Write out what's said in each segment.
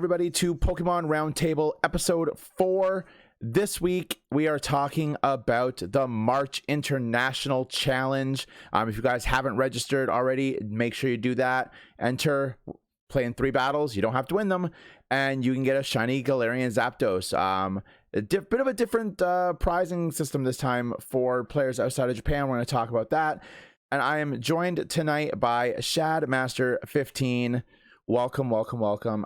everybody to Pokemon Roundtable episode 4. This week, we are talking about the March International Challenge. If you guys haven't registered already, make sure you do that. Enter, play in 3 battles. You don't have to win them. And you can get a shiny Galarian Zapdos. A bit of a different prizing system this time for players outside of Japan. We're going to talk about that. And I am joined tonight by Shad Master 15. Welcome.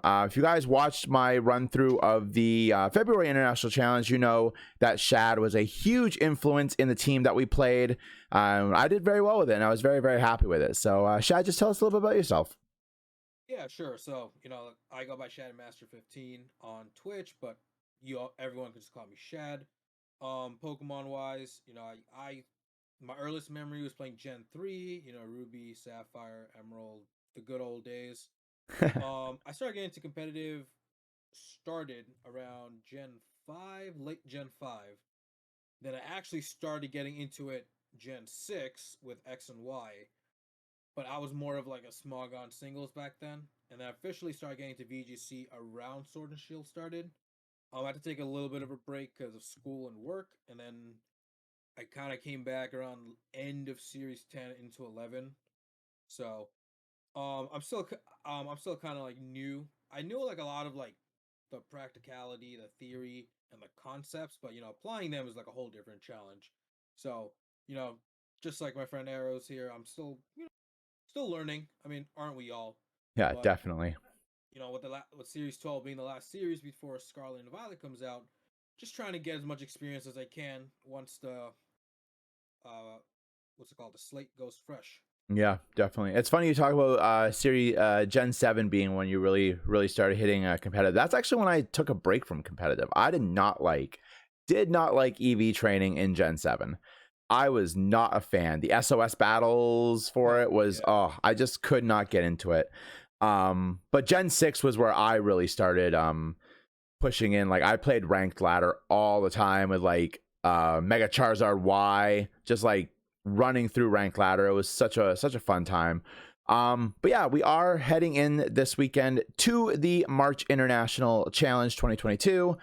If you guys watched my run through of the February International Challenge, you know that Shad was a huge influence in the team that we played. I did very well with it, and I was very, very happy with it. So, Shad, just tell us a little bit about yourself. Yeah, sure. So, I go by Shad Master 15 on Twitch, but everyone can just call me Shad. Pokemon wise, my earliest memory was playing Gen 3, Ruby, Sapphire, Emerald, the good old days. I started getting into competitive, started around Gen 5, late Gen 5. Then I actually started getting into it Gen 6 with X and Y. But I was more of like a Smogon singles back then. And then I officially started getting into VGC around Sword and Shield started. I had to take a little bit of a break because of school and work. And then I kind of came back around end of Series 10 into 11. So I'm still kind of like new. I knew like a lot of like the practicality, the theory, and the concepts, but applying them is like a whole different challenge. So just like my friend Arrows here, I'm still still learning. I mean, aren't we all? Yeah, But definitely. with Series 12 being the last series before Scarlet and Violet comes out, just trying to get as much experience as I can once the what's it called, the slate goes fresh. Yeah, definitely. It's funny you talk about series Gen 7 being when you really started hitting competitive. That's actually when I took a break from competitive. I did not like EV training in Gen 7. I was not a fan. The SOS battles for it was I just could not get into it. But Gen 6 was where I really started pushing in. Like I played ranked ladder all the time with like Mega Charizard Y, just like running through ranked ladder. It was such a fun time. But yeah, we are heading in this weekend to the March International Challenge 2022.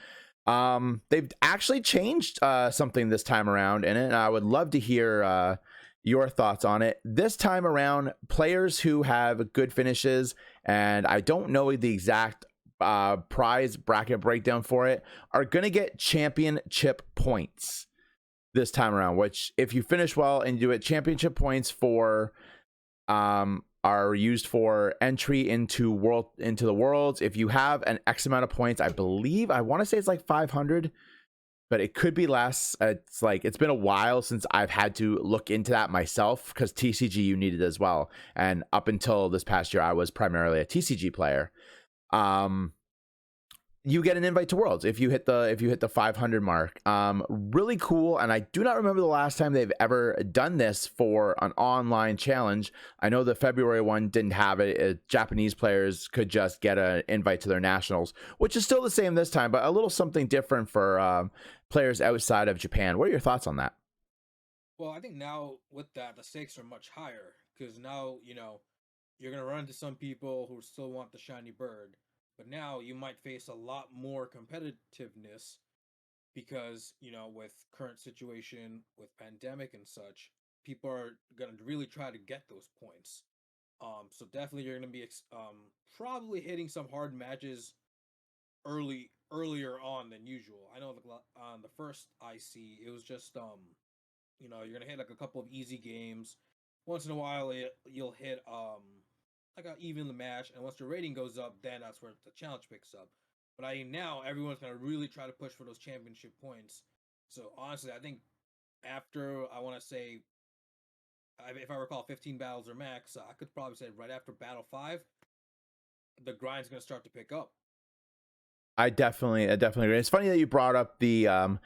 They've actually changed something this time around in it, and I would love to hear your thoughts on it. This time around, players who have good finishes, and I don't know the exact prize bracket breakdown for it, are going to get championship points this time around, which if you finish well and you do it, championship points for are used for entry into the worlds. If you have an X amount of points, I want to say it's like 500, but it could be less. It's been a while since I've had to look into that myself, because TCG you needed as well, and up until this past year I was primarily a TCG player. You get an invite to Worlds if you hit the 500 mark. Really cool, and I do not remember the last time they've ever done this for an online challenge. I know the February one didn't have it. Japanese players could just get an invite to their nationals, which is still the same this time, but a little something different for players outside of Japan. What are your thoughts on that? Well, I think now with that, the stakes are much higher, because now you're gonna run into some people who still want the shiny bird. But now you might face a lot more competitiveness because, with current situation, with pandemic and such, people are going to really try to get those points. So definitely you're going to be probably hitting some hard matches earlier on than usual. I know on the first IC, it was just, you're going to hit like a couple of easy games. Once in a while, you'll hit, like an even match, and once the rating goes up, then that's where the challenge picks up. But I think now everyone's gonna really try to push for those championship points. So honestly, I think after, I want to say, if I recall, 15 battles or max, I could probably say right after Battle 5, the grind's gonna start to pick up. I definitely agree. It's funny that you brought up the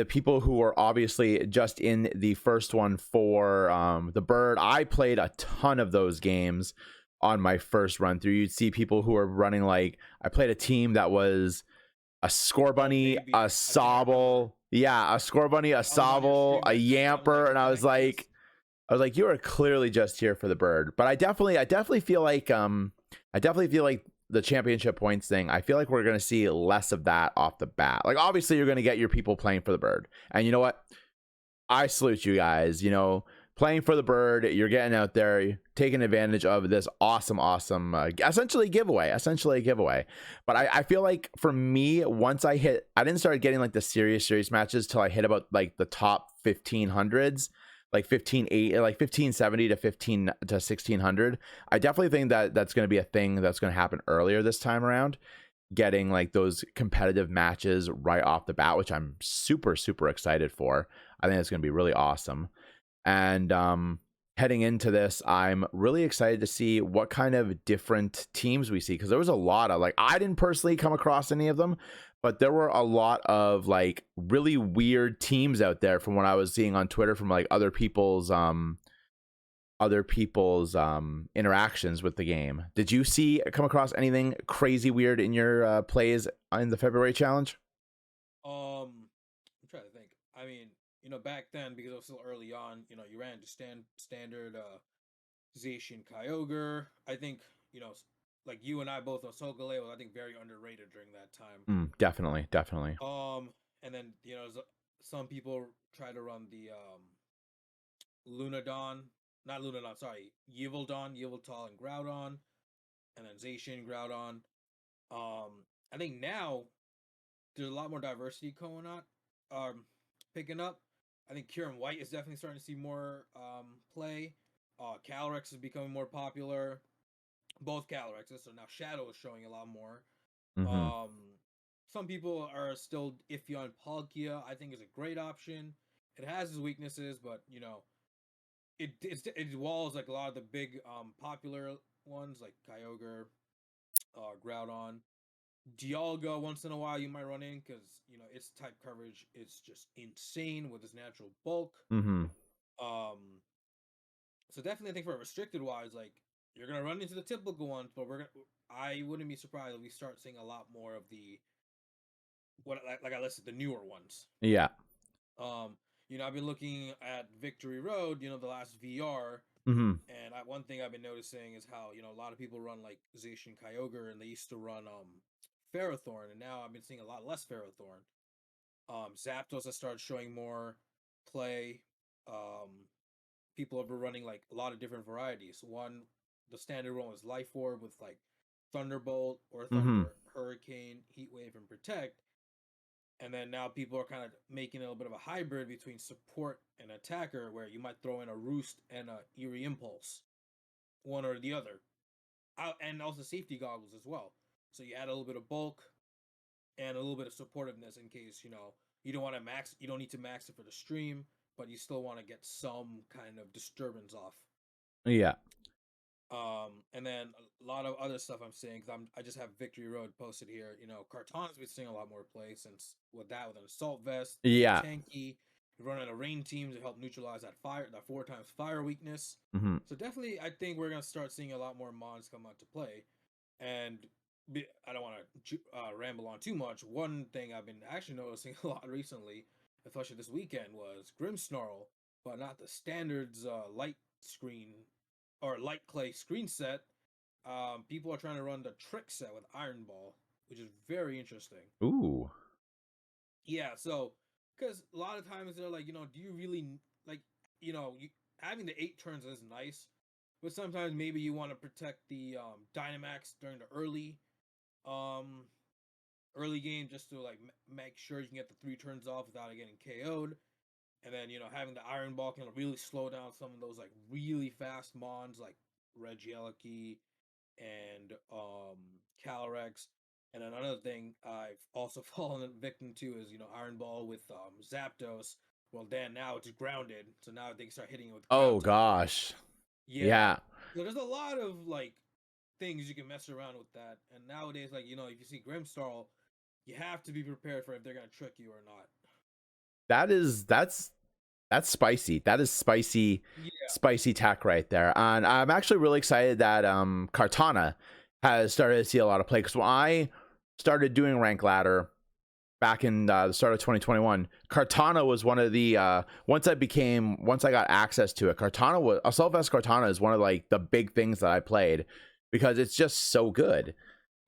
people who were obviously just in the first one for the bird. I played a ton of those games on my first run through. You'd see people who are running, like, I played a team that was a Scorbunny, a Sobble, a Scorbunny, a Sobble, a Yamper, and I was like, you are clearly just here for the bird. But I definitely feel like the championship points thing, I feel like we're going to see less of that off the bat. Like, obviously, you're going to get your people playing for the bird. And you know what? I salute you guys. You know, playing for the bird, you're getting out there, you're taking advantage of this awesome, essentially a giveaway. But I feel like for me, once I didn't start getting like the serious matches till I hit about like the top 1500s, like 1570 to 15 to 1600. I definitely think that that's going to be a thing that's going to happen earlier this time around, getting like those competitive matches right off the bat, which I'm super excited for. I think it's going to be really awesome. And heading into this, I'm really excited to see what kind of different teams we see, because there was a lot of, like, I didn't personally come across any of them, but there were a lot of like really weird teams out there from what I was seeing on Twitter from like other people's interactions with the game. Did you come across anything crazy weird in your plays in the February challenge? I'm trying to think. I mean, back then, because it was still early on, you ran to standard Zacian Kyogre. I think, like you and I both know Solgaleo was, I think, very underrated during that time. Definitely. And then, some people try to run the Lunadon, not Lunadon, sorry, Yveltal, and Groudon, and then Zacian, Groudon. I think now there's a lot more diversity going on, picking up. I think Kieran White is definitely starting to see more play. Calyrex is becoming more popular. Both Calyrexes, so now Shadow is showing a lot more. Mm-hmm. Some people are still iffy on Palkia. I think is a great option. It has its weaknesses, but it walls like a lot of the big popular ones like Kyogre, Groudon. Dialga once in a while you might run in because its type coverage is just insane with its natural bulk. Mm-hmm. Um, so definitely I think for restricted wise, like you're gonna run into the typical ones, but I wouldn't be surprised if we start seeing a lot more of the like I listed the newer ones. Yeah. I've been looking at Victory Road, the last VR, Mm-hmm. and one thing I've been noticing is how a lot of people run like Zacian Kyogre, and they used to run Ferrothorn, and now I've been seeing a lot less Ferrothorn. Zapdos has started showing more play. People have been running like a lot of different varieties. The standard one was Life Orb with like Thunderbolt or Mm-hmm. Thunder, Hurricane, Heat Wave, and Protect. And then now people are kind of making a little bit of a hybrid between support and attacker, where you might throw in a Roost and a Eerie Impulse, one or the other, and also safety goggles as well. So you add a little bit of bulk and a little bit of supportiveness in case you don't want to you don't need to max it for the stream, but you still want to get some kind of disturbance off. Yeah. And then a lot of other stuff I'm seeing, because I just have Victory Road posted here. Kartana's been seeing a lot more play since with an Assault Vest, Yeah. tanky, running a rain team to help neutralize that 4 times fire weakness. Mm-hmm. So definitely, I think we're gonna start seeing a lot more mons come out to play. And I don't want to ramble on too much. One thing I've been actually noticing a lot recently, especially this weekend, was Grimmsnarl, but not the standards light screen or light clay screen set. People are trying to run the trick set with Iron Ball, which is very interesting. Ooh. Yeah, so because a lot of times they're like, do you really like, having the 8 turns is nice, but sometimes maybe you want to protect the Dynamax during the early game just to like make sure you can get the 3 turns off without it getting KO'd. And then, having the Iron Ball can really slow down some of those like really fast mons like Regieleki and Calyrex. And another thing I've also fallen victim to is, Iron Ball with Zapdos. Well, then now it's grounded, so now they can start hitting it with Oh ground type. gosh. Yeah. So there's a lot of like things you can mess around with that. And nowadays, like, if you see Grimmsnarl, you have to be prepared for if they're gonna trick you or not. That's spicy. That is spicy. Yeah. Spicy tech right there. And I'm actually really excited that Kartana has started to see a lot of play, because when I started doing rank ladder back in the start of 2021, Kartana was one of the once I got access to it, Assault Vest Kartana is one of like the big things that I played, because it's just so good.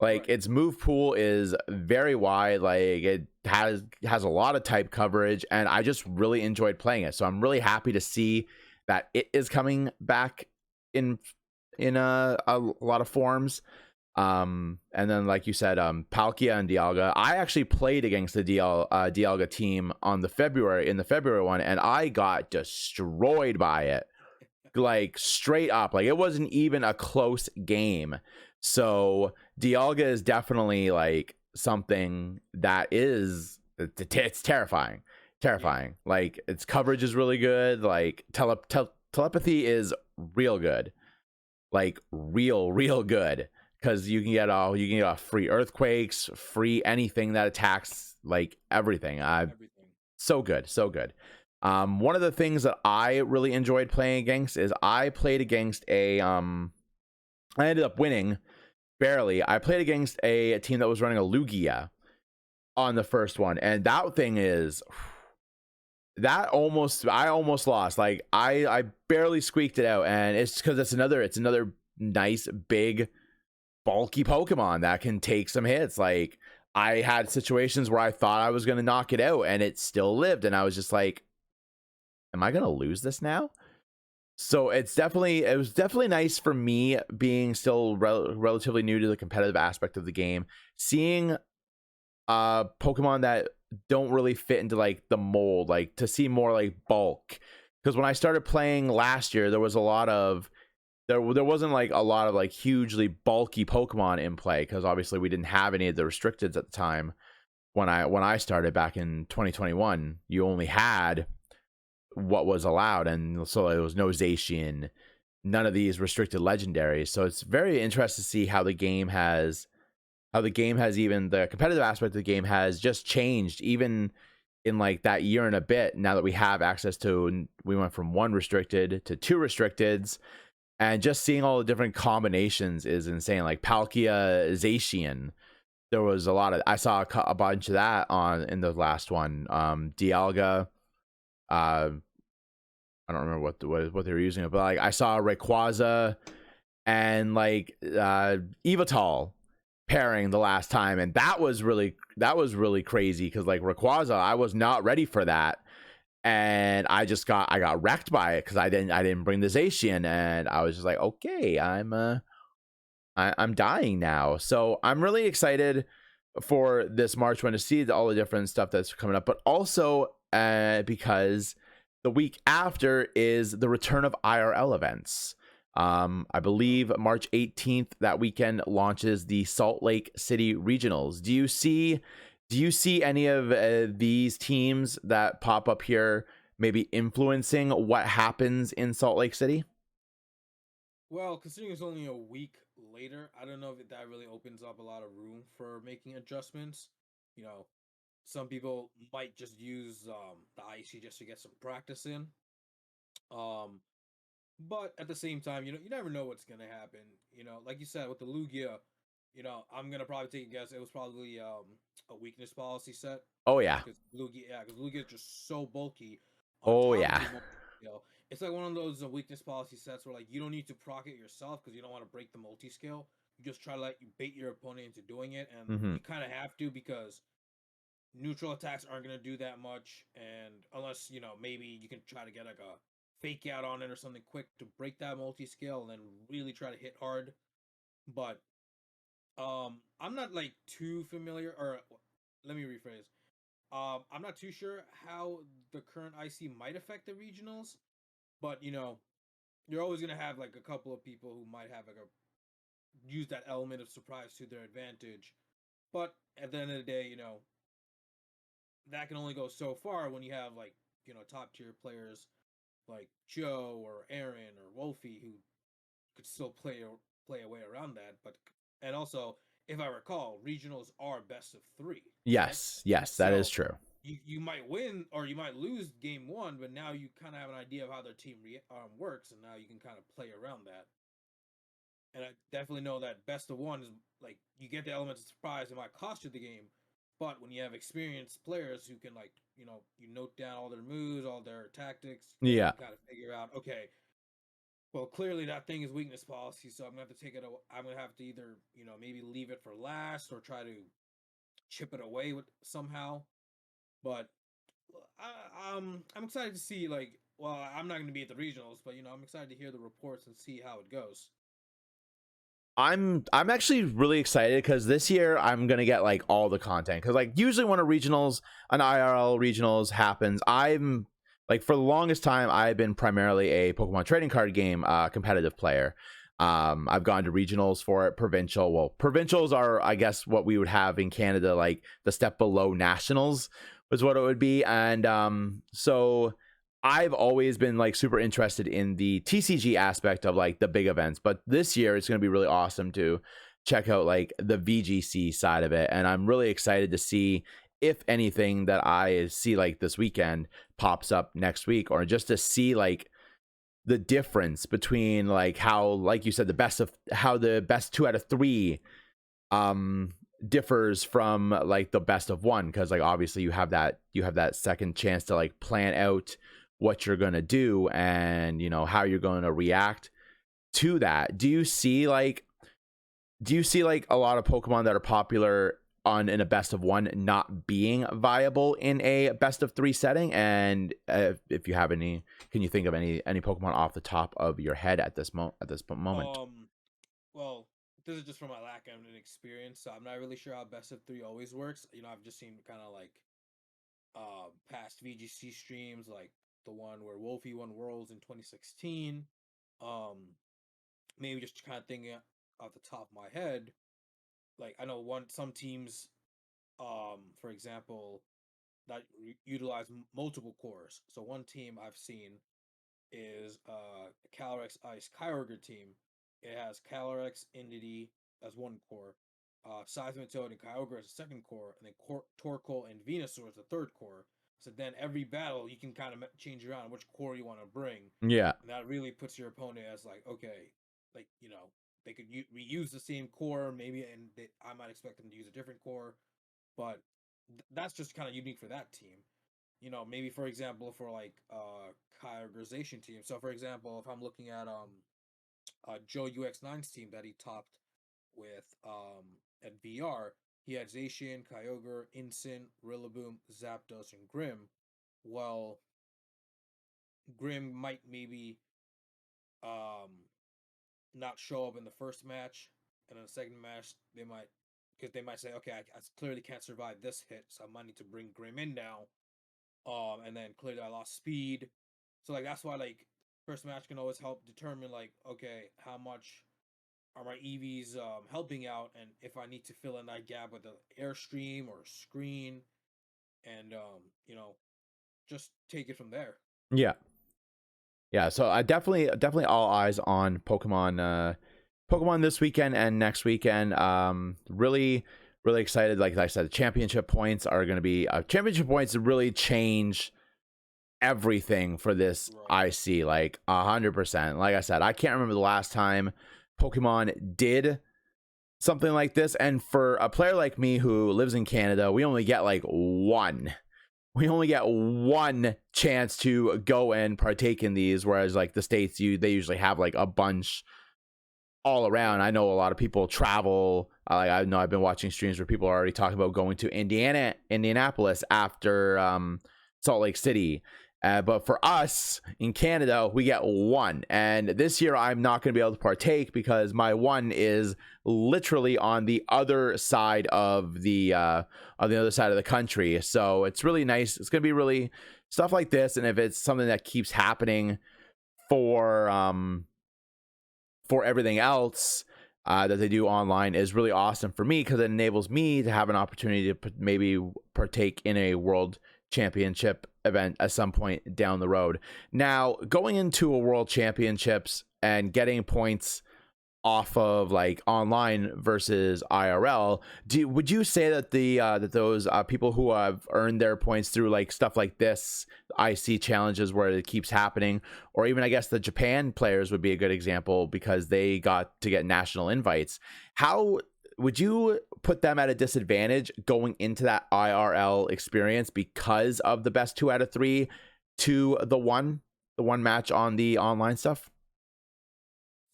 Like Right. its move pool is very wide. Like it has a lot of type coverage, and I just really enjoyed playing it. So I'm really happy to see that it is coming back in a lot of forms. And then like you said, Palkia and Dialga. I actually played against the Dialga team on the February one, and I got destroyed by it, like straight up. Like it wasn't even a close game. So Dialga is definitely like something that is it's terrifying, Yeah. terrifying. Like its coverage is really good. Like telepathy is real good, like real good, because you can get off free earthquakes, free anything that attacks, like everything. Everything. So good, so good. One of the things that I really enjoyed playing against is I played against I ended up winning barely. I played against a team that was running a Lugia on the first one, and that thing is that almost I almost lost. Like I barely squeaked it out, and it's because it's another nice big bulky Pokemon that can take some hits. Like I had situations where I thought I was going to knock it out, and it still lived, and I was just like, am I going to lose this now? So it was definitely nice for me, being still relatively new to the competitive aspect of the game, seeing Pokemon that don't really fit into like the mold, like to see more like bulk. Because when I started playing last year, there was a lot of there wasn't like a lot of like hugely bulky Pokemon in play, because obviously we didn't have any of the restricteds at the time. When I started back in 2021, you only had what was allowed, and so it was no Zacian, none of these restricted legendaries. So it's very interesting to see how the game has, even the competitive aspect of the game has just changed, even in like that year and a bit. Now that we have access to, we went from one restricted to two restricteds, and just seeing all the different combinations is insane. Like Palkia Zacian, there was a lot of, I saw a bunch of that on in the last one. Dialga, uh I don't remember what they were using it, but like I saw Rayquaza and like Evital pairing the last time, and that was really crazy, because like Rayquaza, I was not ready for that, and I got wrecked by it because I didn't bring the Zacian, and I was just like, okay, I'm dying now. So I'm really excited for this March one to see all the different stuff that's coming up, but also because the week after is the return of IRL events. I Oh. believe March 18th, that weekend, launches the Salt Lake City Regionals. Do you see any of these teams that pop up here maybe influencing what happens in Salt Lake City? Well, considering it's only a week later, I don't know if that really opens up a lot of room for making adjustments. You know, some people might just use the icy just to get some practice in. Um, but at the same time, you never know what's gonna happen. Like you said with the Lugia, I'm gonna probably take a guess. It was probably a weakness policy set. Oh yeah. Because Lugia is just so bulky. On Oh top of yeah. the multi-scale, it's like one of those weakness policy sets where like you don't need to proc it yourself because you don't want to break the multi-scale. You just try to let you bait your opponent into doing it, and Hmm. you kind of have to because neutral attacks aren't going to do that much, and unless maybe you can try to get like a fake out on it or something quick to break that multi-scale and then really try to hit hard. But I'm not like too familiar, or let me rephrase. I'm not too sure how the current IC might affect the regionals, but you're always gonna have like a couple of people who might have like a use that element of surprise to their advantage. But at the end of the day, that can only go so far when you have like top tier players like Joe or Aaron or Wolfie who could still play a way around that. But and also, if I recall, regionals are best of three, right? Yes, yes, that is So true. you might win or you might lose game one, but now you kind of have an idea of how their team works, and now you can kind of play around that. And I definitely know that best of one is like you get the elements of surprise, it might cost you the game, but when you have experienced players who can like you note down all their moves, all their tactics, then you Yeah. can kind of figure out okay, Well, clearly that thing is weakness policy, so I'm gonna have to take it. I'm gonna have to either maybe leave it for last or try to chip it away with somehow. But I'm excited to see like. Well, I'm not gonna be at the regionals, but I'm excited to hear the reports and see how it goes. I'm actually really excited because this year I'm gonna get like all the content, because like usually when an IRL regionals happens, I'm like, for the longest time I've been primarily a Pokemon trading card game competitive player. I've gone to regionals for it, provincials are, I guess, what we would have in Canada, like the step below nationals was what it would be. And so I've always been like super interested in the TCG aspect of like the big events, but this year it's going to be really awesome to check out like the VGC side of it. And I'm really excited to see if anything that I see like this weekend pops up next week, or just to see like the difference between like how, like you said, the best 2 out of 3 differs from like the best of 1, because like obviously you have that second chance to like plan out what you're gonna do, and how you're going to react to that. Do you see like a lot of Pokemon that are popular in a best of 1 not being viable in a best of 3 setting? And if you have any, can you think of any Pokemon off the top of your head at this moment? Well, this is just from my lack of experience, so I'm not really sure how best of three always works. I've just seen kind of like past VGC streams, like the one where Wolfie won Worlds in 2016. Um, Maybe just kind of thinking off the top of my head, like I know some teams, for example, that utilize multiple cores. So one team I've seen is Calyrex Ice Kyogre team. It has Calyrex Entity as one core, Seismitoad and Kyogre as a second core, and then Torkoal and Venusaur as the third core. So then every battle you can kind of change around which core you want to bring, Yeah. and that really puts your opponent as like, okay, like they could reuse the same core maybe, and I might expect them to use a different core, but that's just kind of unique for that team. Maybe for example for like Kyogreization team. So for example, if I'm looking at Joe UX9's team that he topped with at VR, he had Zacian, Kyogre, Incin, Rillaboom, Zapdos, and Grim. Well, Grim might maybe um not show up in the first match, and in the second match they might say, okay, I clearly can't survive this hit, so I might need to bring Grim in now. And then clearly I lost speed. So like that's why like first match can always help determine like, okay, how much are my EVs helping out, and if I need to fill in that gap with an airstream or a screen, and just take it from there. Yeah. Yeah, so I definitely all eyes on Pokemon this weekend and next weekend. Really excited. Like I said, championship points are going to be championship points really change everything for this Right. IC, like 100%. Like I said, I can't remember the last time Pokemon did something like this. And for a player like me who lives in Canada, we only get like one chance to go and partake in these, whereas like the states, they usually have like a bunch all around. I know a lot of people travel. I know I've been watching streams where people are already talking about going to Indianapolis after Salt Lake City. But for us in Canada, we get one. And this year, I'm not going to be able to partake because my one is literally on the other side of the other side of the country. So it's really nice. It's going to be really stuff like this. And if it's something that keeps happening for everything else that they do online, is really awesome for me, because it enables me to have an opportunity to maybe partake in a world championship event at some point down the road. Now, going into a world championships and getting points off of like online versus IRL, would you say that that those people who have earned their points through like stuff like this, IC challenges where it keeps happening, or even I guess the Japan players would be a good example because they got to get national invites, how would you put them at a disadvantage going into that IRL experience because of the best 2 out of 3 to the one match on the online stuff?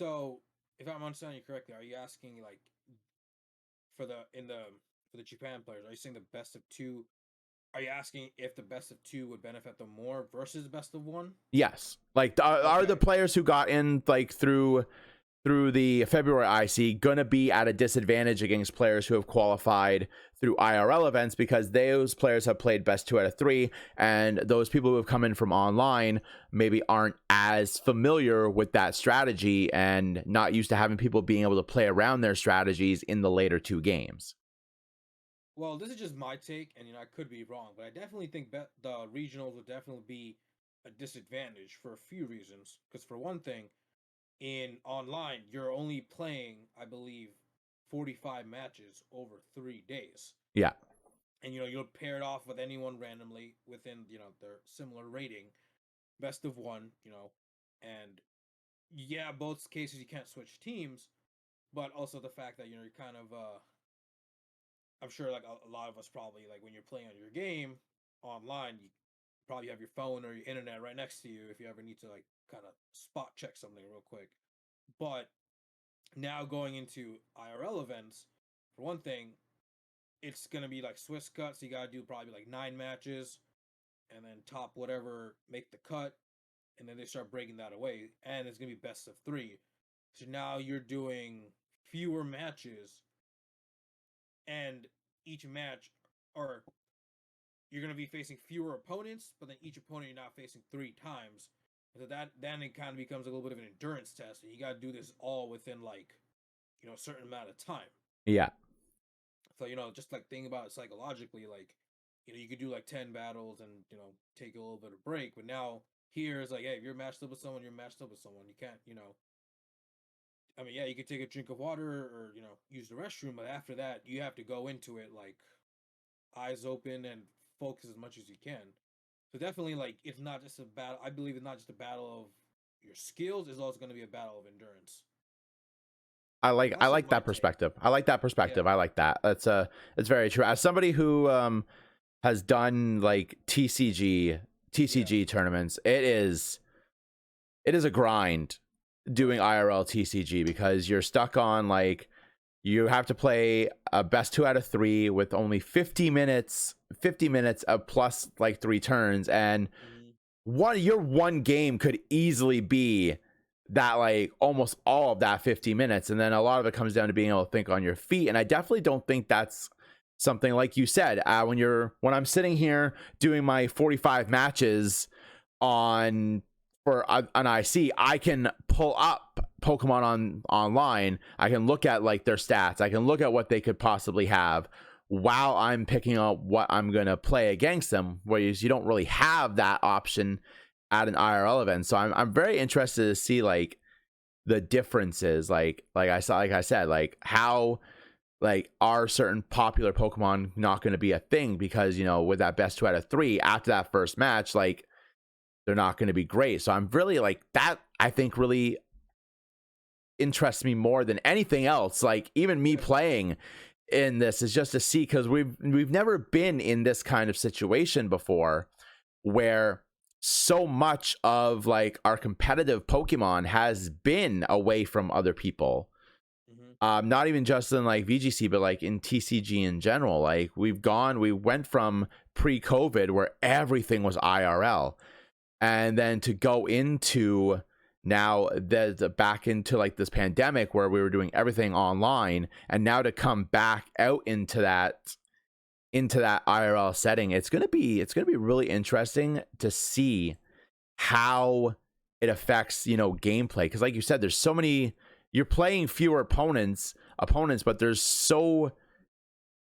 So, if I'm understanding you correctly, are you asking like for the in the for the Japan players? Are you saying the best of two? Are you asking if the best of two would benefit them more versus best of one? Yes, like are the Okay. players who got in like through the February IC going to be at a disadvantage against players who have qualified through IRL events, because those players have played best 2 out of 3, and those people who have come in from online maybe aren't as familiar with that strategy and not used to having people being able to play around their strategies in the later 2 games. Well, this is just my take, and I could be wrong, but I definitely think the regionals would definitely be a disadvantage for a few reasons. Because for one thing, in online, you're only playing, I believe, 45 matches over 3 days, Yeah. and you'll pair it off with anyone randomly within their similar rating, best of one, and yeah, both cases you can't switch teams, but also the fact that you're kind of I'm sure like a lot of us probably like when you're playing on your game online, you probably have your phone or your internet right next to you if you ever need to like kind of spot check something real quick. But now going into IRL events, for one thing, it's gonna be like Swiss cuts. So you gotta do probably like 9 matches, and then top whatever make the cut, and then they start breaking that away, and it's gonna be best of 3. So now you're doing fewer matches, and each match, or you're going to be facing fewer opponents, but then each opponent you're not facing 3 times. So that then it kind of becomes a little bit of an endurance test, and you got to do this all within like a certain amount of time. Yeah. So just like thinking about it psychologically, like you could do like 10 battles and take a little bit of break, but now here is like, hey, if you're matched up with someone, you're matched up with someone. You can't, I mean, yeah, you could take a drink of water or use the restroom, but after that, you have to go into it like eyes open and focus as much as you can. So definitely, like, it's not just a battle. I believe it's not just a battle of your skills; it's also going to be a battle of endurance. I That's just like my that take. perspective. I like that Yeah, perspective. I like that. It's very true. As somebody who has done like yeah, TCG tournaments, it is a grind doing right. IRL TCG, because you're stuck on like, you have to play a best 2 out of 3 with only 50 minutes of plus like 3 turns, and Mm-hmm. your one game could easily be that, like almost all of that 50 minutes, and then a lot of it comes down to being able to think on your feet. And I definitely don't think that's something, like you said, when I'm sitting here doing my 45 matches on for an IC, I can pull up Pokemon online. I can look at like their stats. I can look at what they could possibly have while I'm picking up what I'm gonna play against them. Whereas you don't really have that option at an IRL event. So I'm very interested to see like the differences. Like I said, like how, like, are certain popular Pokemon not going to be a thing, because with that best 2 out of 3 after that first match, like they're not going to be great. So I'm really like that. I think really interests me more than anything else. Like even me Yeah. playing in this is just to see, because we've never been in this kind of situation before, where so much of like our competitive Pokemon has been away from other people. Mm-hmm. Not even just in like VGC, but like in TCG in general. Like we went from pre-COVID where everything was IRL, and then to go into now the back into like this pandemic where we were doing everything online, and now to come back out into that IRL setting, it's gonna be really interesting to see how it affects gameplay, because like you said, there's so many, you're playing fewer opponents, but there's so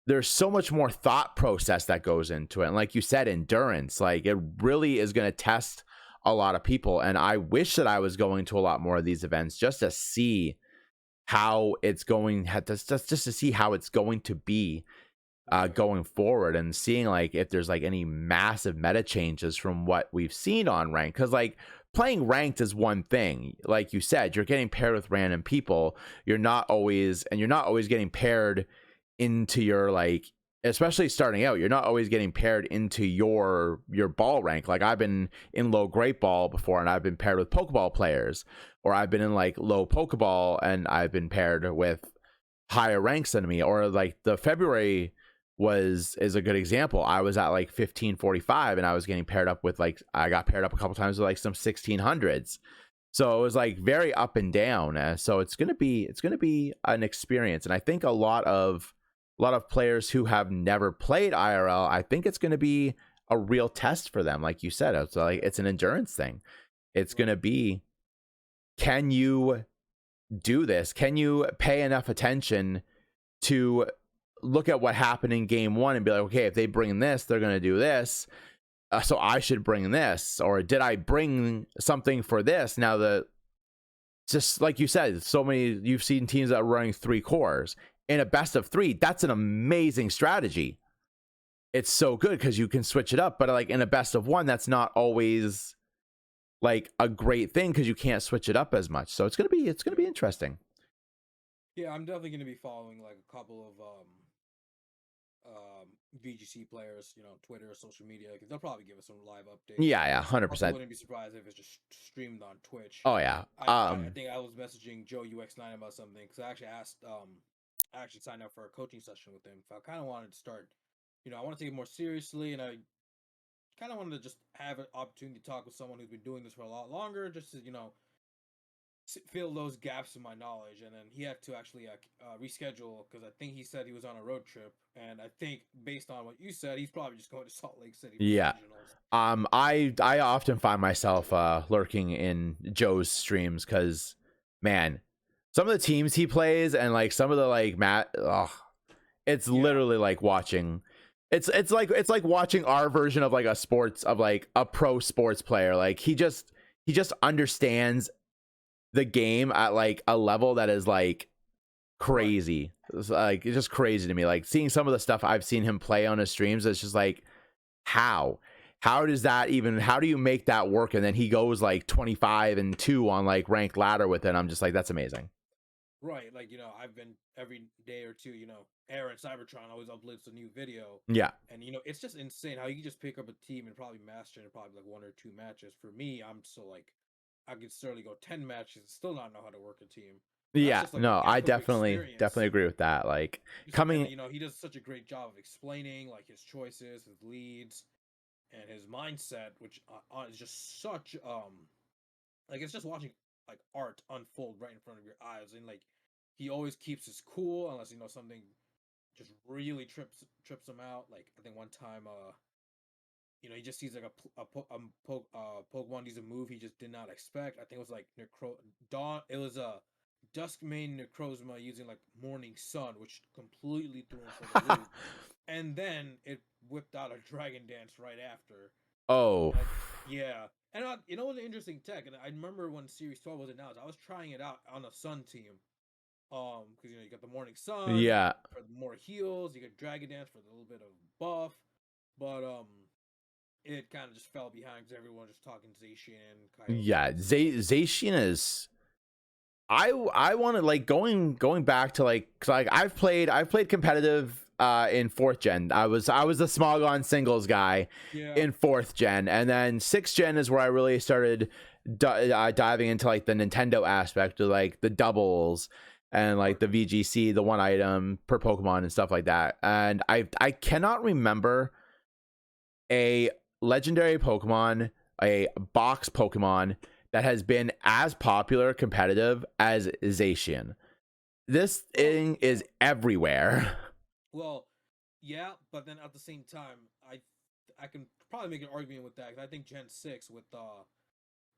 much more thought process that goes into it. And like you said, endurance, like it really is going to test a lot of people. And I wish that I was going to a lot more of these events just to see how it's going, just to see how it's going to be Right. going forward, and seeing like if there's like any massive meta changes from what we've seen on ranked. Because like playing ranked is one thing, like you said, you're getting paired with random people. You're not always getting paired into your like especially starting out, you're not always getting paired into your ball rank. Like I've been in low great ball before, and I've been paired with Pokeball players, or I've been in like low Pokeball and I've been paired with higher ranks than me. Or like the February is a good example. I was at like 1545 and I was getting paired up with like I got paired up a couple times with like some 1600s. So it was like very up and down. So it's gonna be an experience, and I think a lot of players who have never played IRL, I think it's gonna be a real test for them. Like you said, it's like it's an endurance thing. It's Right. gonna be, can you do this? Can you pay enough attention to look at what happened in game one and be like, okay, if they bring this, they're gonna do this. So I should bring this, or did I bring something for this? Now the just like you said, so many you've seen teams that are running 3 cores in a best of 3. That's an amazing strategy. It's so good because you can switch it up, but like in a best of 1, that's not always like a great thing because you can't switch it up as much. So it's gonna be interesting. Yeah, I'm definitely going to be following like a couple of VGC players, Twitter, social media, because they'll probably give us some live updates. Yeah, yeah, Also, 100%. wouldn't be surprised if it's just streamed on Twitch. Oh yeah. I think I was messaging Joe UX9 about something because I actually asked I actually signed up for a coaching session with him. I kind of wanted to start, I want to take it more seriously, and I kind of wanted to just have an opportunity to talk with someone who's been doing this for a lot longer, just to fill those gaps in my knowledge. And then he had to actually reschedule because I think he said he was on a road trip, and I think based on what you said, he's probably just going to Salt Lake City for the Yeah. regionals. I often find myself lurking in Joe's streams because, man, some of the teams he plays and like some of the like it's Yeah. literally like watching. It's like watching our version of like a sports of like a pro sports player. Like he just understands the game at like a level that is like Right. crazy. It's just crazy to me. Like seeing some of the stuff I've seen him play on his streams, it's just like, how does that even, how do you make that work? And then he goes like 25-2 on like ranked ladder with it. I'm just like, that's amazing. Right, like I've been every day or two. Aaron Cybertron always uploads a new video, Yeah. and it's just insane how you can just pick up a team and probably master it in probably like 1 or 2 matches. For me, I'm still like, I could certainly go 10 matches and still not know how to work a team. But that's Yeah, just like a no, I gap of definitely experience. agree with that. Like And coming, he does such a great job of explaining like his choices, his leads, and his mindset, which is just such like it's just watching like art unfold right in front of your eyes. And like he always keeps his cool unless something just really trips him out. Like I think one time he just sees like Pokemon needs a move he just did not expect. I think it was like Dawn. It was a Duskmane Necrozma using like Morning Sun, which completely threw him for the loop. And then it whipped out a Dragon Dance right after. oh, Yeah, and it was an interesting tech. And I remember when Series 12 was announced, I was trying it out on a Sun team. Because you got the Morning Sun yeah, for more heals, you got Dragon Dance for a little bit of buff, but it kind of just fell behind because everyone was just talking Zacian, Kyogre. yeah. Zacian is. I want to like going back to like, cause like I've played competitive in 4th gen. I was the Smogon singles guy Yeah, in 4th gen, and then 6th gen is where I really started diving into like the Nintendo aspect of like the doubles and like right. the VGC, the one item per Pokemon and stuff like that. And I cannot remember a legendary Pokemon, a box Pokemon that has been as popular competitive as Zacian. This Well, thing yeah. is everywhere. Well, yeah, but then at the same time, I can probably make an argument with that because I think Gen 6 with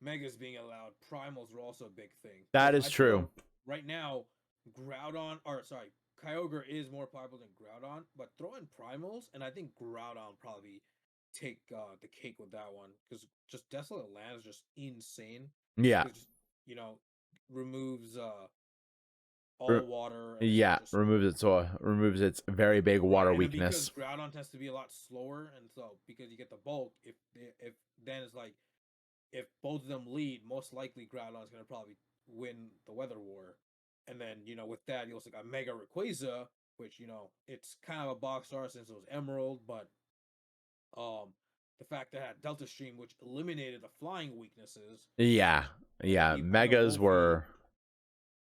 Megas being allowed, Primals were also a big thing. That Because is I feel true. like right now, Kyogre is more popular than Groudon, but throw in Primals, and I think Groudon probably take the cake with that one because just Desolate Land is just insane. Yeah. Because you know removes Re- all water and then yeah, just removes its very big right, water and then because weakness. Groudon tends to be a lot slower, and so because you get the bulk, if then it's like if both of them lead, most likely Groudon's gonna probably win the Weather War, and then with that you also got Mega Rayquaza, which it's kind of a box art since it was Emerald, but um, the fact that it had Delta Stream, which eliminated the flying weaknesses, Yeah, and then yeah. I know Megas Wolfie. were,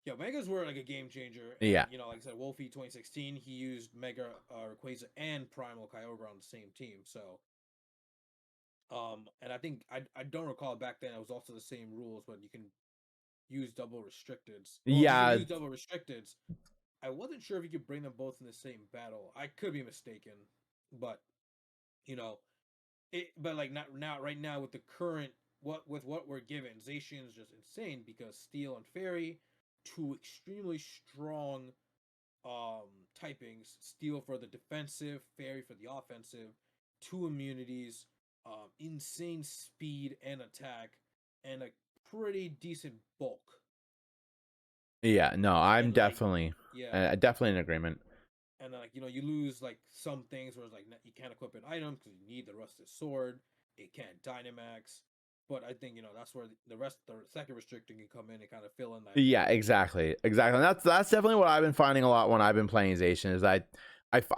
Yeah, Megas were like a game changer, and yeah, like I said, Wolfie 2016, he used Mega Rayquaza and Primal Kyogre on the same team. So, and I think I don't recall back then it was also the same rules, but you can use double restricteds. Well, you can yeah, use double restricteds. I wasn't sure if you could bring them both in the same battle. I could be mistaken, but you know, but like not now, right now with the current what we're given, Zacian is just insane because Steel and Fairy, two extremely strong um typings. Steel for the defensive, Fairy for the offensive, two immunities, insane speed and attack, and a pretty decent bulk. yeah. No, I'm And like, definitely, yeah, definitely in agreement. and like you lose like some things where it's like you can't equip an item because you need the rusted sword. It can't Dynamax, but I think that's where the second restricting can come in and kind of fill in that Yeah, void. exactly, exactly. And that's definitely what I've been finding a lot when I've been playing Zacian is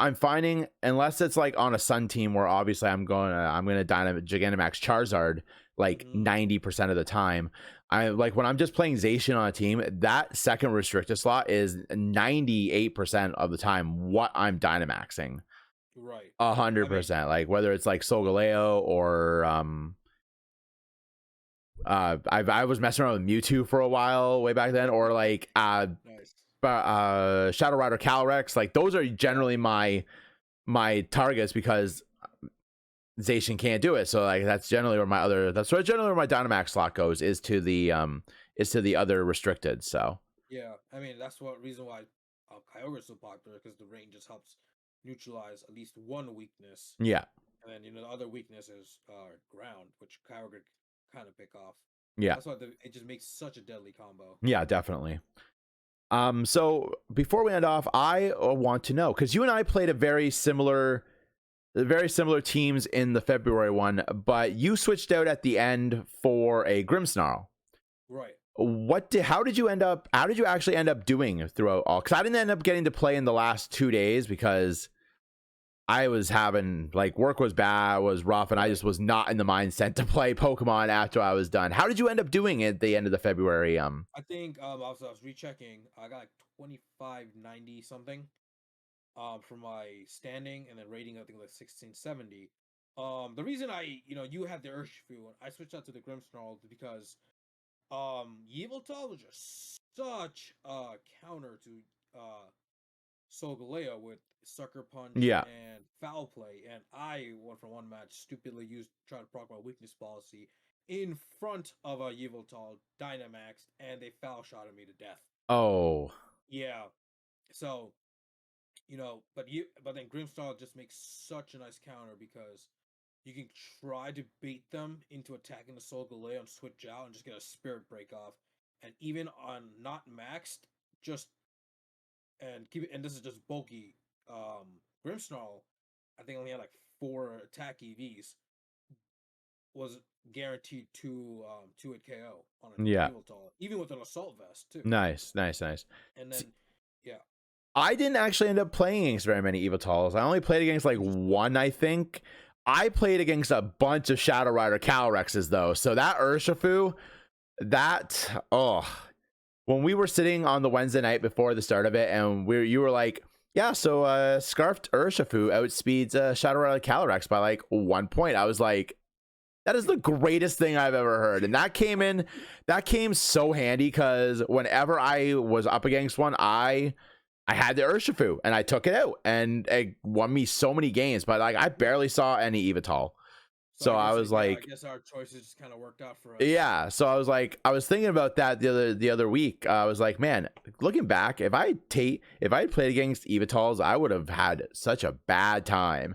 I'm finding unless it's like on a Sun team where obviously I'm gonna Gigantamax Charizard like Mm-hmm. 90% of the time. I like when I'm just playing Zacian on a team, that second restricted slot is 98% of the time what I'm Dynamaxing. Right. A hundred I mean, percent. Like whether it's like Solgaleo or I was messing around with Mewtwo for a while way back then, or like nice. Shadow Rider Calyrex. Like those are Yeah. generally my targets because Zacian can't do it. So like that's generally where my Dynamax slot goes is to the other restricted. So Yeah. I mean, that's what reason why Kyogre is so popular because the rain just helps neutralize at least one weakness, yeah, and then the other weakness is ground, which Kyogre kind of pick off. yeah, That's why it just makes such a deadly combo. yeah, definitely. So before we end off, I want to know because you and I played a very similar teams in the February one, but you switched out at the end for a Grimmsnarl. Right. How did you actually end up doing throughout all? Because I didn't end up getting to play in the last 2 days because I was having like work was bad, was rough, and I Right. just was not in the mindset to play Pokemon after I was done. How did you end up doing at the end of the February? I think I was rechecking. I got like 2590 something for my standing, and then rating I think like 1670. The reason you had the Urshifu and I switched out to the Grimmsnarl because Yveltal was just such a counter to Solgaleo with Sucker Punch Yeah. and Foul Play, and I 1-for-1 match stupidly tried to proc my weakness policy in front of a Yveltal Dynamax, and they foul shotted me to death. Oh. Yeah, so but then Grimmsnarl just makes such a nice counter because you can try to bait them into attacking the Solgaleo and switch out and just get a Spirit Break off, and even on not maxed, just and keep it. And this is just bulky. Grimmsnarl, I think only had like 4 attack EVs. Was guaranteed to hit KO on an Yeah. Yveltal, even with an Assault Vest too. Nice, nice, nice. And then yeah, I didn't actually end up playing against very many Evital's. I only played against like interesting. one, I think. I played against a bunch of Shadow Rider Calrexes though. So that Urshifu, when we were sitting on the Wednesday night before the start of it, and you were like, yeah, so Scarfed Urshifu outspeeds Shadow Rider Calyrex by like 1 point. I was like, that is the greatest thing I've ever heard. And that came so handy because whenever I was up against one, I had the Urshifu and I took it out and it won me so many games, but like I barely saw any Evital. So So I I guess was yeah, I like, guess our choices just kind of worked out for us. yeah. So I was like, I was thinking about that the other week. I was like, man, looking back, if I had played against Evitals, I would have had such a bad time.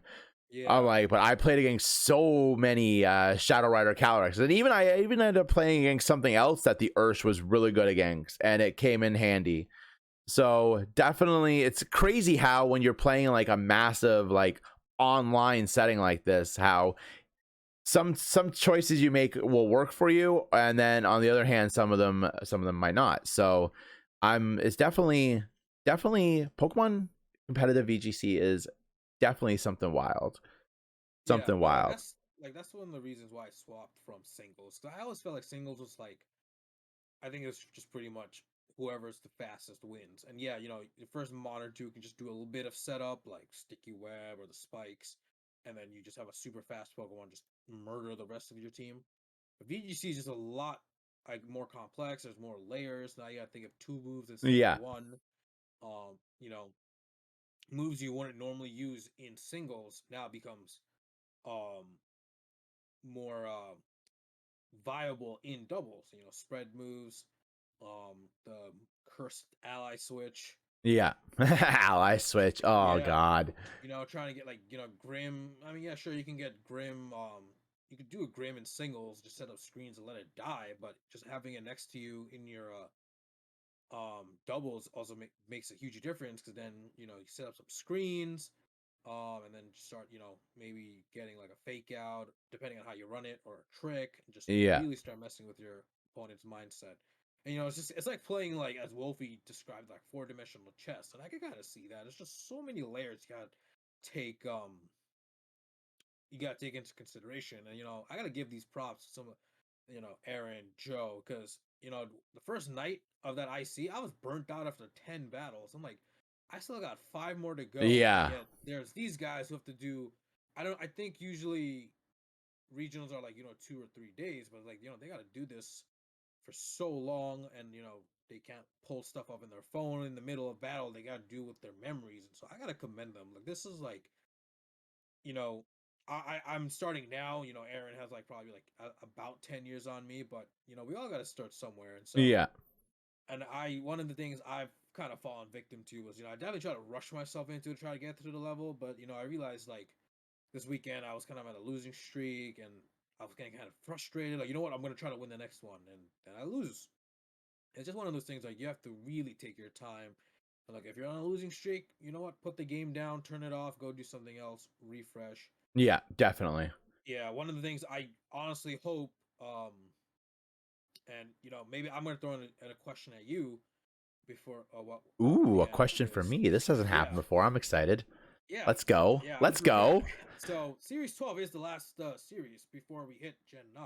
I'm Yeah, like, but I played against so many Shadow Rider Calyrex, and I even ended up playing against something else that the Ursh was really good against, and it came in handy. So definitely, it's crazy how when you're playing like a massive like online setting like this, how some choices you make will work for you, and then on the other hand, some of them might not. So it's definitely Pokemon. competitive VGC is definitely something wild. Yeah, Something but wild. that's one of the reasons why I swapped from singles. 'Cause I always felt like singles was like, I think it's just pretty much whoever's the fastest wins. And yeah, the first modern two can just do a little bit of setup like sticky web or the spikes, and then you just have a super fast Pokemon just murder the rest of your team. But VGC is just a lot like more complex. There's more layers. Now you gotta think of two moves instead of Yeah. one. Um, you know, Moves you wouldn't normally use in singles now becomes um more viable in doubles. Spread moves, the cursed ally switch. Yeah. Ally switch. Oh Yeah, god. trying to get like Grim. I mean, yeah, sure, you can get Grim. You could do a Grim in singles, just set up screens and let it die. But just having it next to you in your doubles also makes a huge difference because then you set up some screens, and then start maybe getting like a fake out depending on how you run it or a trick, and just Yeah. really start messing with your opponent's mindset. And it's like playing, like as Wolfie described, like four-dimensional chess, and I can kind of see that. It's just so many layers take um you gotta take into consideration. And I gotta give these props to some of Aaron, Joe, because the first night of that IC, I was burnt out after 10 battles. I'm like, I still got 5 more to go, and Yeah. yet there's these guys who have to do. I think usually regionals are like 2 or 3 days, but like they got to do this for so long, and they can't pull stuff up in their phone in the middle of battle. They got to do with their memories, and so I gotta commend them. Like, this is like, you know, I'm starting now. Aaron has like probably like about 10 years on me, but we all got to start somewhere. And so, Yeah. and I one of the things I've kind of fallen victim to was I definitely try to rush myself into it, try to get through the level, but I realized like this weekend I was kind of at a losing streak, and I was getting kind of frustrated. Like, you know what, I'm gonna try to win the next one, and then I lose. It's just one of those things, like, you have to really take your time. And like, if you're on a losing streak, you know what, put the game down, turn it off, go do something else, refresh. Yeah, definitely. Yeah, one of the things I honestly hope, and maybe I'm gonna throw in a question at you before what Ooh, we a end question for is, me. This hasn't happened yeah, before. I'm excited. yeah, Let's go. yeah, I'm Let's prepared. go. So Series 12 is the last series before we hit Gen 9.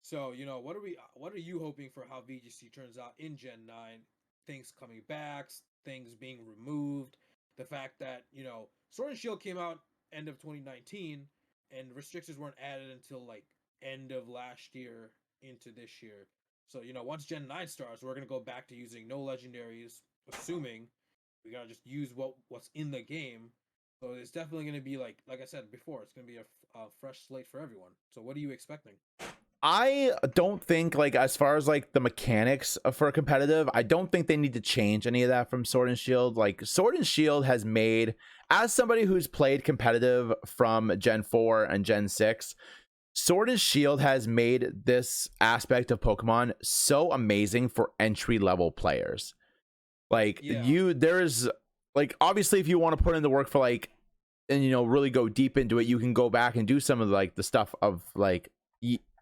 So, what are you hoping for how VGC turns out in Gen 9? Things coming back, things being removed, the fact that, Sword and Shield came out end of 2019, and restrictions weren't added until like end of last year into this year. So, once Gen 9 starts, we're gonna go back to using no legendaries, assuming we gotta just use what's in the game. So it's definitely gonna be like I said before, it's gonna be a fresh slate for everyone. So what are you expecting? I don't think, like, as far as like the mechanics for competitive, I don't think they need to change any of that from Sword and Shield. Like, Sword and Shield has made, as somebody who's played competitive from Gen 4 and Gen 6, Sword and Shield has made this aspect of Pokemon so amazing for entry level players. Like, Yeah, there's like, obviously, if you want to put in the work for like, and really go deep into it, you can go back and do some of like the stuff of like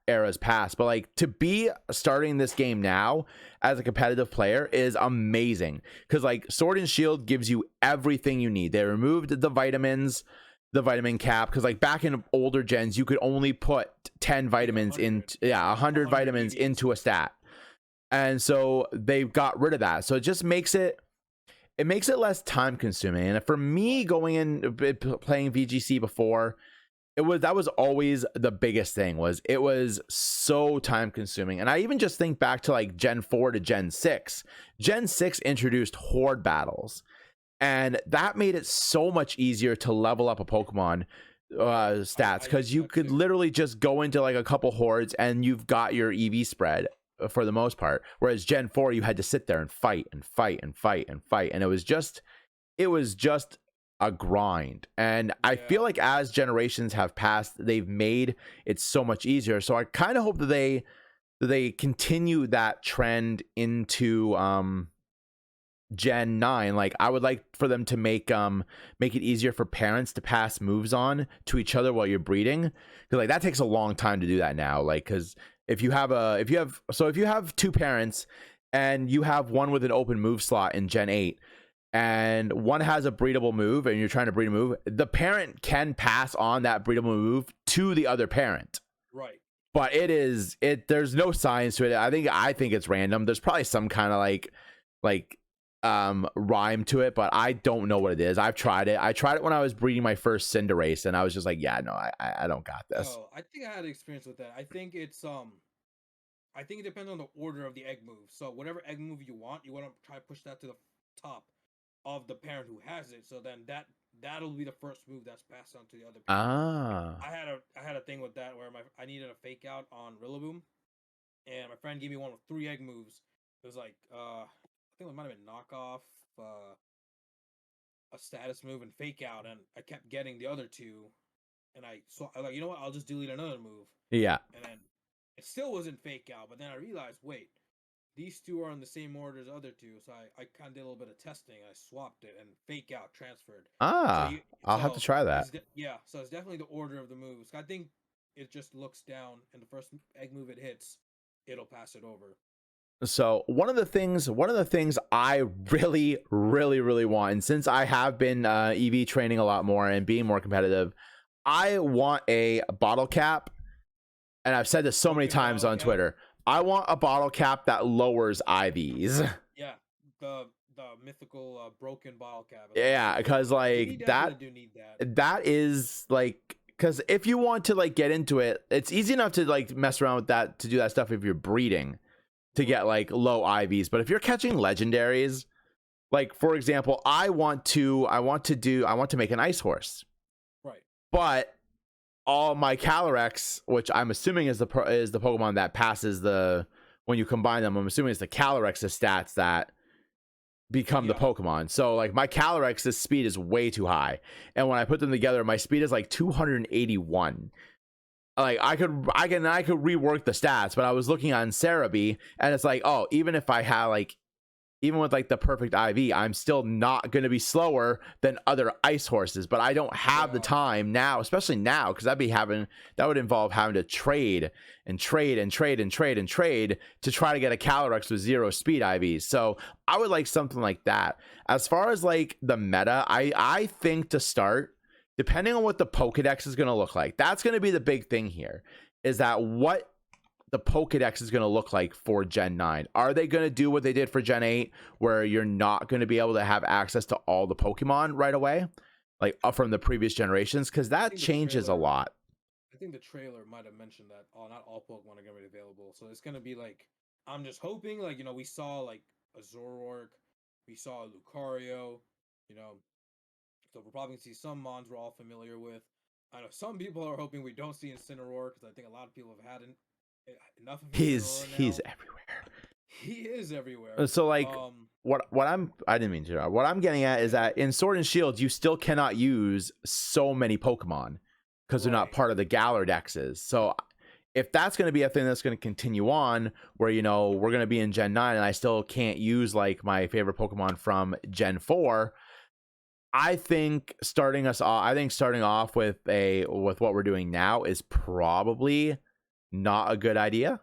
eras past. But like, to be starting this game now as a competitive player is amazing, because like Sword and Shield gives you everything you need. They removed the vitamins, the vitamin cap, because like back in older gens you could only put 10 like vitamins 100. in, yeah, 100 100 vitamins VVs. into a stat. And so they got rid of that, so it just makes it less time consuming. And for me, Right. going in playing VGC before, that was always the biggest thing, was it was so time consuming. And I even just think back to like Gen 4 to Gen 6. Gen 6 introduced horde battles, and that made it so much easier to level up a Pokemon stats, I because use you that could too. literally just go into like a couple hordes and you've got your EV spread for the most part. Whereas Gen 4, you had to sit there and fight and fight and fight and fight, and it was just a grind. And I Yeah, feel like as generations have passed, they've made it so much easier. So I kind of hope that they continue that trend into Gen 9. Like, I would like for them to make it easier for parents to pass moves on to each other while you're breeding, because like that takes a long time to do that now. Like, because if you have two parents and you have one with an open move slot in Gen 8, and one has a breedable move and you're trying to breed a move, the parent can pass on that breedable move to the other parent. Right. But there's no science to it. I think it's random. There's probably some kind of like rhyme to it, but I don't know what it is. I've tried it. I tried it when I was breeding my first Cinderace, and I was just like, yeah, no, I don't got this. Oh, I think I had experience with that. I think it depends on the order of the egg move. So whatever egg move you want to try to push that to the top of the parent who has it. So then that'll be the first move that's passed on to the other parent. Ah, I had a thing with that where I needed a fake out on Rillaboom, and my friend gave me one with 3 egg moves. It was like I think it might have been knockoff, a status move, and fake out, and I kept getting the other two, and I was like, you know what, I'll just delete another move, yeah. and then it still wasn't fake out, but then I realized, wait, these two are in the same order as the other two, so I kind of did a little bit of testing. I swapped it and fake out transferred. So Ah, you I'll have to try that. yeah, so it's definitely the order of the moves. I think it just looks down, and the first egg move it hits, it'll pass it over. So one of the things I really, really, really want, and since I have been EV training a lot more and being more competitive, I want a bottle cap, and I've said this so many Broken times bottle on cap. Twitter. I want a bottle cap that lowers IVs. Yeah, the mythical broken bottle cap, as I like to Yeah, call because it. We like definitely do need that. that is like, because if you want to like get into it, it's easy enough to like mess around with that, to do that stuff if you're breeding to get Right. like low IVs. But if you're catching legendaries, like for example, I want to make an ice horse, Right. but all my Calyrex, which I'm assuming is the Pokemon that passes the, when you combine them, I'm assuming it's the Calyrex's stats that become the Yeah. Pokemon. So like my Calyrex's speed is way too high, and when I put them together, my speed is like 281. Like I could rework the stats, but I was looking on Cerebi, and it's like, oh, even with like the perfect IV, I'm still not going to be slower than other ice horses. But I don't have the Yeah. time now, especially now, because that would involve having to trade and trade and trade and trade and trade to try to get a Calyrex with 0 speed IVs. So I would like something like that. As far as like the meta, I think to start, depending on what the Pokedex is going to look like, that's going to be the big thing here. Is that what the Pokedex is going to look like for Gen 9? Are they going to do what they did for Gen 8, where you're not going to be able to have access to all the Pokemon right away, like up from the previous generations? Because I that think the changes a trailer. lot. I think the trailer might have mentioned that not all Pokemon are gonna be available. So it's gonna be like, I'm just hoping, like, we saw like a Zoroark, we saw a Lucario, you know, so we're probably gonna see some mons we're all familiar with. I know some people are hoping we don't see Incineroar, because I think a lot of people have had enough of Incineroar He's now. everywhere. He is everywhere. So like I didn't mean to interrupt. What I'm getting at is that in Sword and Shield, you still cannot use so many Pokemon because they're not Right. part of the Galar Dexes. So if that's going to be a thing that's going to continue on, where we're going to be in Gen 9 and I still can't use like my favorite Pokemon from Gen 4, I think starting off with what we're doing now is probably not a good idea.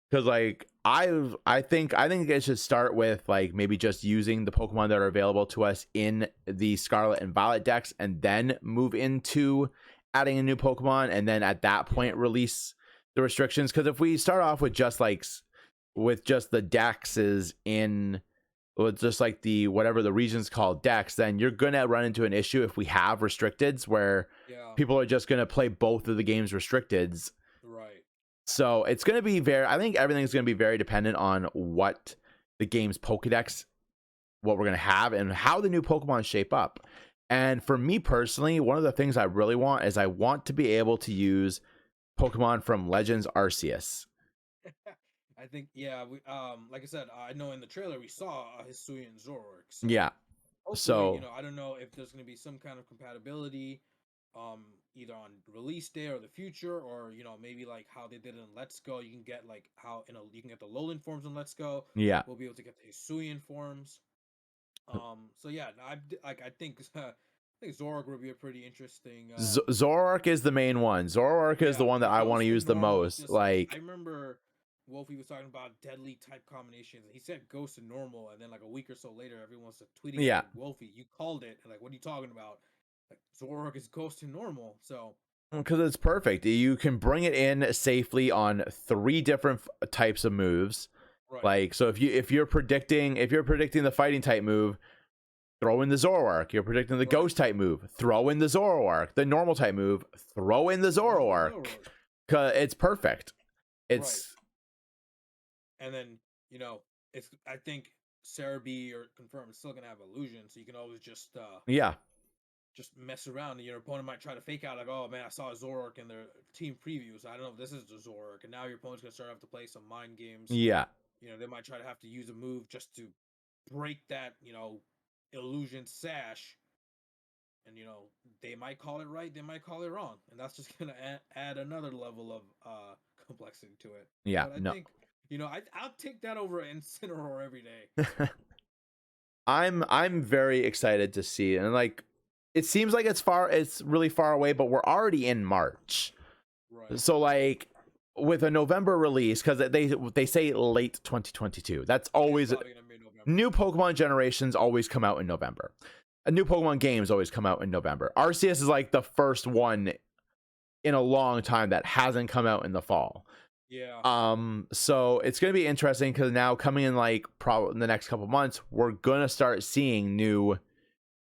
Because like I think it should start with like maybe just using the Pokemon that are available to us in the Scarlet and Violet decks, and then move into adding a new Pokemon, and then at that Yeah. point release the restrictions. Because if we start off with just with just the dexes in, with just like the whatever the region's called dex, then you're gonna run into an issue if we have restricteds where Yeah. people are just gonna play both of the game's restricteds. Right. So it's going to be I think everything's going to be very dependent on what the game's Pokedex, what we're going to have, and how the new Pokemon shape up. And for me personally, one of the things I really want is I want to be able to use Pokemon from Legends Arceus. I think, yeah, we like I said, I know in the trailer we saw Hisuian Zoroark, so Yeah. hopefully, So I don't know if there's going to be some kind of compatibility, either on release day or the future, or maybe like how they did it in Let's Go. You can get like how you can get the Lowland forms in Let's Go. yeah, We'll be able to get the Hisuian forms. So yeah, I think I think Zoroark would be a pretty interesting. Zoroark is the main one. Zoroark is the Yeah, one that he I want goes to from use the normal, most. just like I Like, remember. Wolfie was talking about deadly type combinations, and he said ghost and normal, and then like a week or so later, everyone's like, tweeting him Yeah, like, Wolfie, you called it, and like, what are you talking about? Like Zoroark is ghost and normal, so because it's perfect. You can bring it in safely on 3 different types of moves. right, Like, so if you're predicting the fighting type move, throw in the Zoroark. You're predicting the right, ghost type move, throw in the Zoroark. The normal type move, throw in the throw in the Zoroark. Zoroark, Cause it's perfect. right, It's and then it's I think Sarah B or confirmed is still gonna have illusion, so you can always yeah, just mess around. And your opponent might try to fake out like, oh man, I saw a Zoroark in their team previews. I don't know if this is the Zoroark, and now your opponent's gonna start to have to play some mind games. yeah, They might try to have to use a move just to break that illusion sash, and they might call it right, they might call it wrong, and that's just gonna add another level of complexity to it. yeah. But I No, think I'll take that over Incineroar every day. I'm very excited to see it. And like, it seems like it's really far away, but we're already in March. Right. So like, with a November release, because they say late 2022. That's It's always probably gonna be November. new Pokemon generations always come out in November. A new Pokemon games always come out in November. Arceus is like the first one in a long time that hasn't come out in the fall. Yeah. So it's gonna be interesting because now coming in like probably in the next couple months, we're gonna start seeing new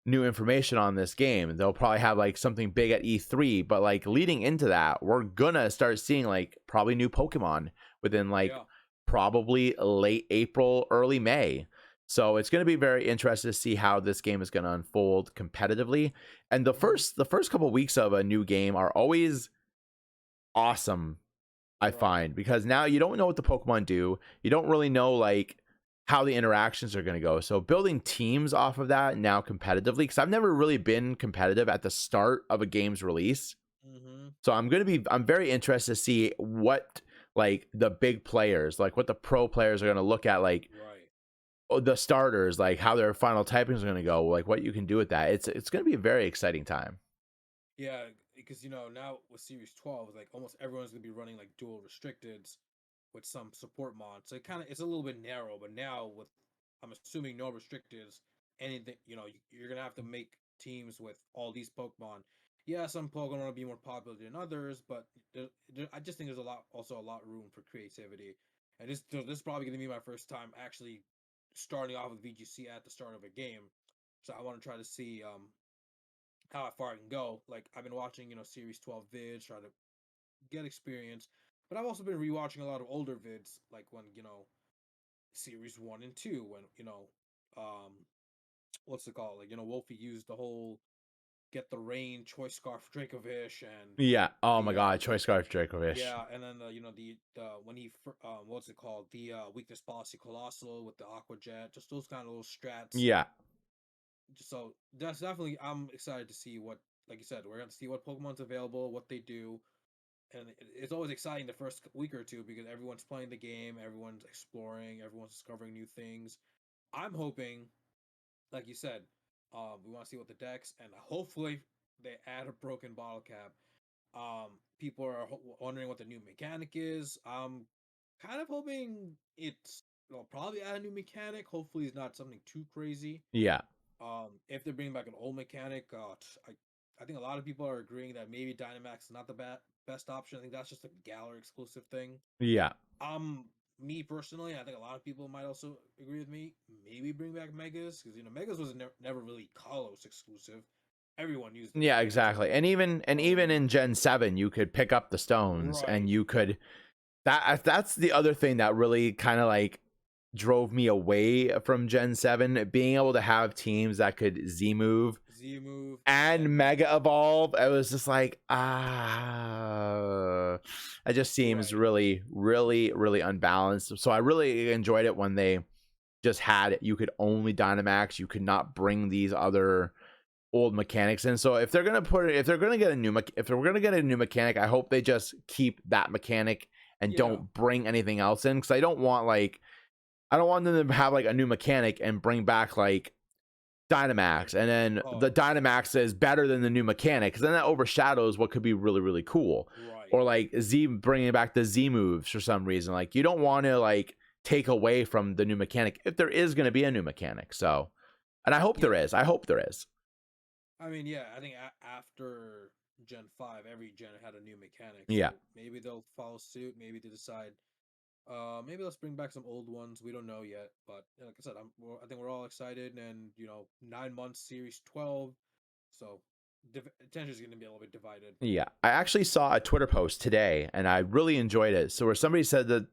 information on this game. They'll probably have like something big at E3, but like leading into that, we're gonna start seeing like probably new Pokemon within like Yeah. probably late April, early May. So it's going to be very interesting to see how this game is going to unfold competitively. And the Mhm. first couple weeks of a new game are always awesome, I Right. find, because now you don't know what the Pokemon do. You don't really know like how the interactions are going to go. So building teams off of that now competitively, because I've never really been competitive at the start of a game's release. Mhm. So I'm very interested to see what like the big players, like what the pro players are going to look at, like Right. the starters, like how their final typings are going to go, like what you can do with that. It's going to be a very exciting time. Yeah, because now with Series 12, like almost everyone's gonna be running like dual restricteds with some support mods. So it's a little bit narrow, but now with I'm assuming no restricteds, anything you're gonna have to make teams with all these Pokemon. Yeah, some Pokemon will be more popular than others, but I just think there's a lot of room for creativity. And this is probably gonna be my first time actually starting off with VGC at the start of a game, so I want to try to see how far I can go. Like I've been watching, Series 12 vids, try to get experience. But I've also been rewatching a lot of older vids, like when, Series 1 and 2, when, um what's it called? Like, Wolfie used the whole get the rain choice scarf Dracovish and Yeah. Oh my the god, Choice Scarf Dracovish. yeah, and then the when he what's it called? The weakness policy colossal with the aqua jet, just those kind of little strats. Yeah. So that's definitely I'm excited to see what, like you said, we're going to see what Pokemon's available, what they do, and it's always exciting the first week or two because everyone's playing the game, everyone's exploring, everyone's discovering new things. I'm hoping, like you said, we want to see what the decks, and hopefully they add a broken bottle cap. People are wondering what the new mechanic is. Kind of hoping they'll probably add a new mechanic. Hopefully, it's not something too crazy. Yeah. If they're bringing back an old mechanic, I think a lot of people are agreeing that maybe Dynamax is not the best option. I think that's just a Galar exclusive thing. Yeah. Me personally, I think a lot of people might also agree with me. Maybe bring back Megas because Megas was never really Kalos exclusive. Everyone used it Yeah, exactly. interchangeably. And even in Gen 7, you could pick up the stones and Right. you could that's the other thing that really kind of like drove me away from Gen 7, being able to have teams that could Z move Z move and and Mega Mega. Evolve. It was just like, it just seems Right. really, really, really unbalanced. So I really enjoyed it when they just had you could only Dynamax, you could not bring these other old mechanics in. So if they're gonna get a new mechanic, I hope they just keep that mechanic and Yeah. don't bring anything else in, because I don't want them to have like a new mechanic and bring back like Dynamax, and then the Oh, Dynamax is better than the new mechanic, because then that overshadows what could be really, really cool. right. Or like Z bringing back the Z moves for some reason. Like you don't want to like take away from the new mechanic if there is going to be a new mechanic. So, and I hope there Yeah. is. I hope there is. I mean, yeah, I think after Gen 5, every gen had a new mechanic. Yeah. So maybe they'll follow suit. Maybe they decide, maybe let's bring back some old ones. We don't know yet. But like I said, I think we're all excited. And, 9 months, Series 12. So attention is going to be a little bit divided. Yeah. I actually saw a Twitter post today and I really enjoyed it. So where somebody said that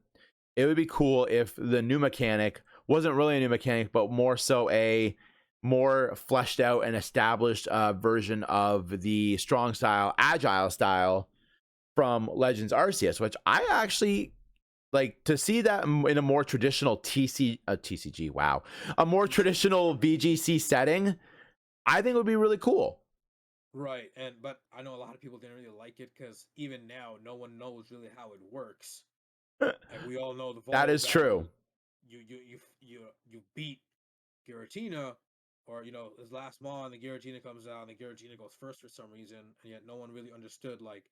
it would be cool if the new mechanic wasn't really a new mechanic, but more so a more fleshed out and established version of the strong style, agile style from Legends Arceus, which I actually like to see that in a more traditional TCG. Wow, a more traditional VGC setting. I think it would be really cool. Right. But I know a lot of people didn't really like it because even now, no one knows really how it works. Like we all know the That vault is true. battle, you beat Giratina, or his last mon, the Giratina comes out, and the Giratina goes first for some reason, and yet no one really understood. Like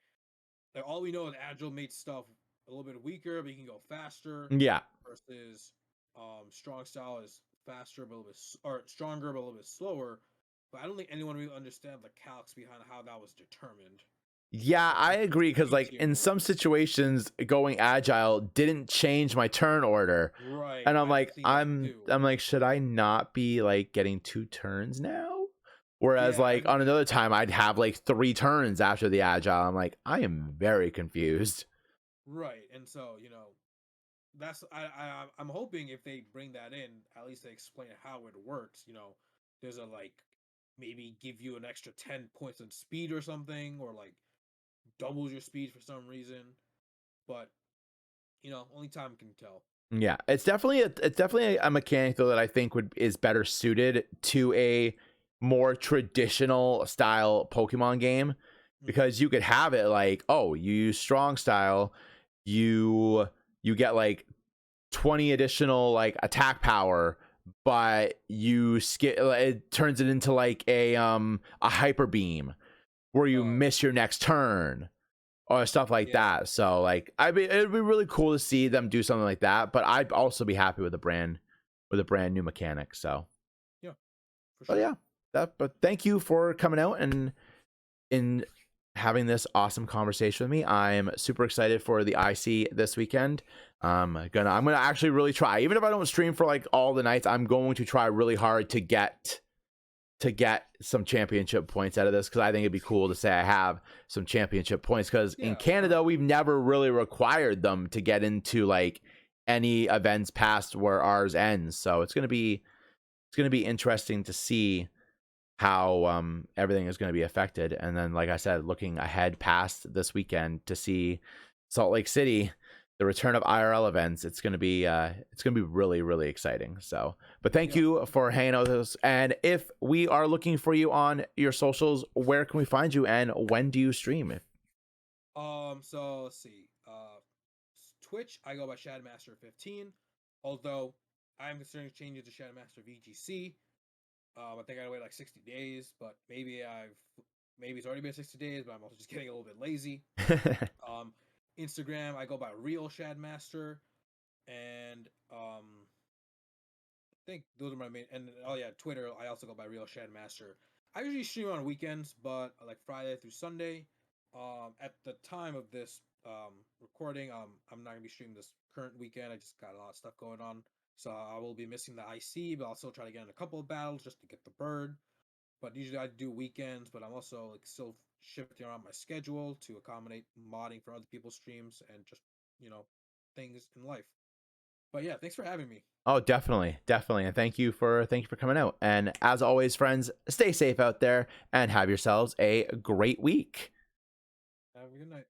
all we know is Agile made stuff a little bit weaker, but he can go faster. Yeah. Versus, strong style is faster, but a little bit or stronger, but a little bit slower. But I don't think anyone really understands the calcs behind how that was determined. Yeah, I It's agree because B like tier. in some situations going agile didn't change my turn order. Right. And I'm I've like, seen that I'm too. I'm like, should I not be like getting 2 turns now? Whereas Yeah, like I've on another time I'd have like 3 turns after the agile. I'm like, I am very confused. right. And so, that's I'm hoping if they bring that in, at least they explain how it works. There's a like maybe give you an extra 10 points in speed or something, or like doubles your speed for some reason. But only time can tell. Yeah, it's definitely a mechanic though that I think would is better suited to a more traditional style Pokemon game, Hmm. because you could have it like, oh, you use strong style, you you get like 20 additional like attack power, but you skip, it turns it into like a hyper beam where you Oh miss your next turn or stuff like yeah, that. So like it'd be really cool to see them do something like that, but I'd also be happy with a brand new mechanic. So yeah, for but sure. yeah, but thank you for coming out and in having this awesome conversation with me. I'm super excited for the IC this weekend. I'm gonna actually really try, even if I don't stream for like all the nights, I'm going to try really hard to get some championship points out of this, because I think it'd be cool to say I have some championship points, because in Yeah, Canada sure. we've never really required them to get into like any events past where ours ends. So it's gonna be interesting to see how everything is going to be affected. And then like I said, looking ahead past this weekend to see Salt Lake City, the return of IRL events, it's going to be really, really exciting. So but thank Yeah. you for hanging out with us, and if we are looking for you on your socials, where can we find you and when do you stream? So let's see. Twitch, I go by Shadowmaster15. Although I'm considering changing to Shadowmaster VGC. I think I gotta wait like 60 days, but maybe it's already been 60 days, but I'm also just getting a little bit lazy. Um, Instagram, I go by Real Shadmaster, and I think those are my main. And oh yeah, Twitter, I also go by Real Shadmaster. I usually stream on weekends, but like Friday through Sunday. At the time of this recording, I'm not gonna be streaming this current weekend. I just got a lot of stuff going on, so I will be missing the IC, but I'll still try to get in a couple of battles just to get the bird. But usually I do weekends, but I'm also like still shifting around my schedule to accommodate modding for other people's streams and just you know things in life. But yeah, thanks for having me. Oh, definitely, definitely, and thank you for coming out. And as always, friends, stay safe out there and have yourselves a great week. Have a good night.